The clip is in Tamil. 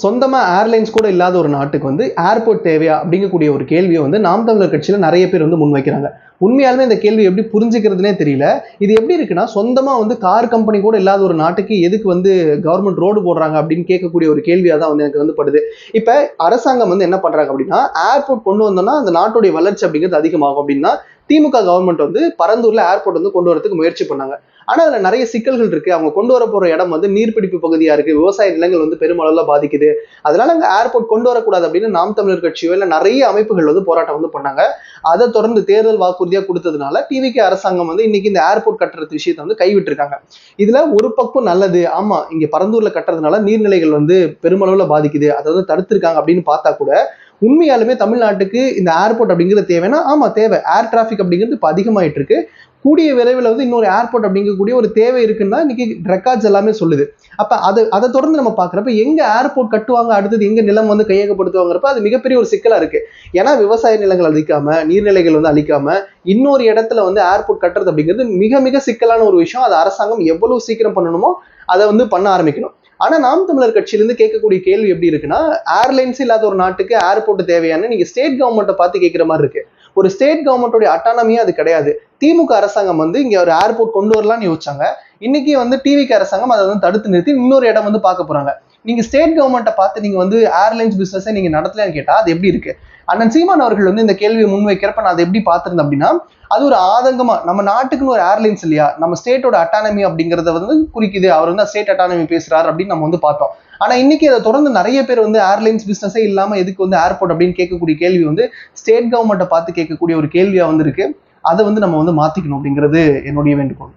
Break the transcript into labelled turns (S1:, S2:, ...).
S1: சொந்தமா ஏர்லைன்ஸ் கூட இல்லாத ஒரு நாட்டுக்கு வந்து ஏர்போர்ட் தேவையா அப்படிங்கக்கூடிய ஒரு கேள்வியை வந்து நாம் தமிழர் கட்சியில நிறைய பேர் வந்து முன்வைக்கிறாங்க. உண்மையாலுமே இந்த கேள்வி எப்படி புரிஞ்சுக்கிறதுனே தெரியல. இது எப்படி இருக்குன்னா, சொந்தமா வந்து கார் கம்பெனி கூட இல்லாத ஒரு நாட்டுக்கு எதுக்கு வந்து கவர்மெண்ட் ரோடு போடுறாங்க அப்படின்னு கேட்கக்கூடிய ஒரு கேள்வியா தான் வந்து எனக்கு வந்து படுது. இப்ப அரசாங்கம் வந்து என்ன பண்றாங்க அப்படின்னா, ஏர்போர்ட் கொண்டு வந்தோம்னா அந்த நாட்டுடைய வளர்ச்சி அப்படிங்கிறது அதிகமாகும் அப்படின்னா திமுக கவர்மெண்ட் வந்து பரந்தூர்ல ஏர்போர்ட் வந்து கொண்டு வரதுக்கு முயற்சி பண்ணாங்க. ஆனா அதுல நிறைய சிக்கல்கள் இருக்கு. அவங்க கொண்டு வர போற இடம் வந்து நீர்பிடிப்பு பகுதியா இருக்கு. விவசாய நிலங்கள் வந்து பெருமளவுல பாதிக்குது. அதனால அங்க ஏர்போர்ட் கொண்டு வரக்கூடாது அப்படின்னு நாம் தமிழர் கட்சியோ இல்ல நிறைய அமைப்புகள் வந்து போராட்டம் வந்து பண்ணாங்க. அதை தொடர்ந்து தேர்தல் வாக்குறுதியா கொடுத்ததுனால டிவிகே அரசாங்கம் வந்து இன்னைக்கு இந்த ஏர்போர்ட் கட்டுறது விஷயத்தை வந்து கைவிட்டிருக்காங்க. இதுல ஒரு பக்கம் நல்லது, ஆமா இங்க பரந்தூர்ல கட்டுறதுனால நீர்நிலைகள் வந்து பெருமளவுல பாதிக்குது, அதை வந்து தடுத்திருக்காங்க அப்படின்னு பார்த்தா கூட உண்மையாலுமே தமிழ்நாட்டுக்கு இந்த ஏர்போர்ட் அப்படிங்கிறது தேவைன்னா ஆமா தேவை. ஏர் டிராபிக் அப்படிங்கிறது இப்ப அதிகமாயிட்டு இருக்கு. கூடிய விரைவில் வந்து இன்னொரு ஏர்போர்ட் அப்படிங்கக்கூடிய ஒரு தேவை இருக்குன்னா இன்னைக்கு ரெக்கார்ட்ஸ் எல்லாமே சொல்லுது. அப்ப அதை தொடர்ந்து நம்ம பாக்குறப்ப எங்க ஏர்போர்ட் கட்டுவாங்க, அடுத்தது எங்க நிலம் வந்து கையகப்படுத்துவாங்கிறப்ப அது மிகப்பெரிய ஒரு சிக்கலா இருக்கு. ஏன்னா விவசாய நிலங்கள் அழிக்காம, நீர்நிலைகள் வந்து அழிக்காம இன்னொரு இடத்துல வந்து ஏர்போர்ட் கட்டுறது அப்படிங்கிறது மிக மிக சிக்கலான ஒரு விஷயம். அது அரசாங்கம் எவ்வளவு சீக்கிரம் பண்ணணுமோ அதை வந்து பண்ண ஆரம்பிக்கணும். ஆனா நாம் தமிழர் கட்சியிலிருந்து கேட்கக்கூடிய கேள்வி எப்படி இருக்குன்னா, ஏர்லைன்ஸ் இல்லாத ஒரு நாட்டுக்கு ஏர்போர்ட் தேவையான்னு நீங்க ஸ்டேட் கவர்மெண்ட்டை பார்த்து கேட்கிற மாதிரி இருக்கு. ஒரு ஸ்டேட் கவர்மெண்டோட அட்டானமியா அது கிடையாது. திமுக அரசாங்கம் வந்து இங்க ஒரு ஏர்போர்ட் கொண்டு வரலாம்னு யோசிச்சாங்க. இன்னைக்கு வந்து டிவிகே அரசாங்கம் அதை வந்து தடுத்து நிறுத்தி இன்னொரு இடம் வந்து பார்க்க போறாங்க. நீங்க ஸ்டேட் கவர்மெண்ட்டை பார்த்து நீங்க வந்து ஏர்லைன்ஸ் பிசினஸை நீங்க நடத்தலன்னு கேட்டா அது எப்படி இருக்கு? அண்ணன் சீமான் அவர்கள் வந்து இந்த கேள்வியை முன்வைக்கிறப்ப நான் அதை எப்படி பார்த்திருந்தேன் அப்படின்னா, அது ஒரு ஆதங்கமா நம்ம நாட்டுக்குன்னு ஒரு ஏர்லைன்ஸ் இல்லையா, நம்ம ஸ்டேட்டோட அட்டானமி அப்படிங்கறத வந்து குறிக்குது, அவர் வந்து ஸ்டேட் அட்டானமி பேசுறாரு அப்படின்னு நம்ம வந்து பார்த்தோம். ஆனா இன்னைக்கு அதை தொடர்ந்து நிறைய பேர் வந்து ஏர்லைன்ஸ் பிசினஸே இல்லாம எதுக்கு வந்து ஏர்போர்ட் அப்படின்னு கேட்கக்கூடிய கேள்வி வந்து ஸ்டேட் கவர்மெண்ட்டை பார்த்து கேட்கக்கூடிய ஒரு கேள்வியா வந்து இருக்கு. அதை வந்து நம்ம வந்து மாத்திக்கணும் அப்படிங்கிறது என்னுடைய வேண்டுகோள்.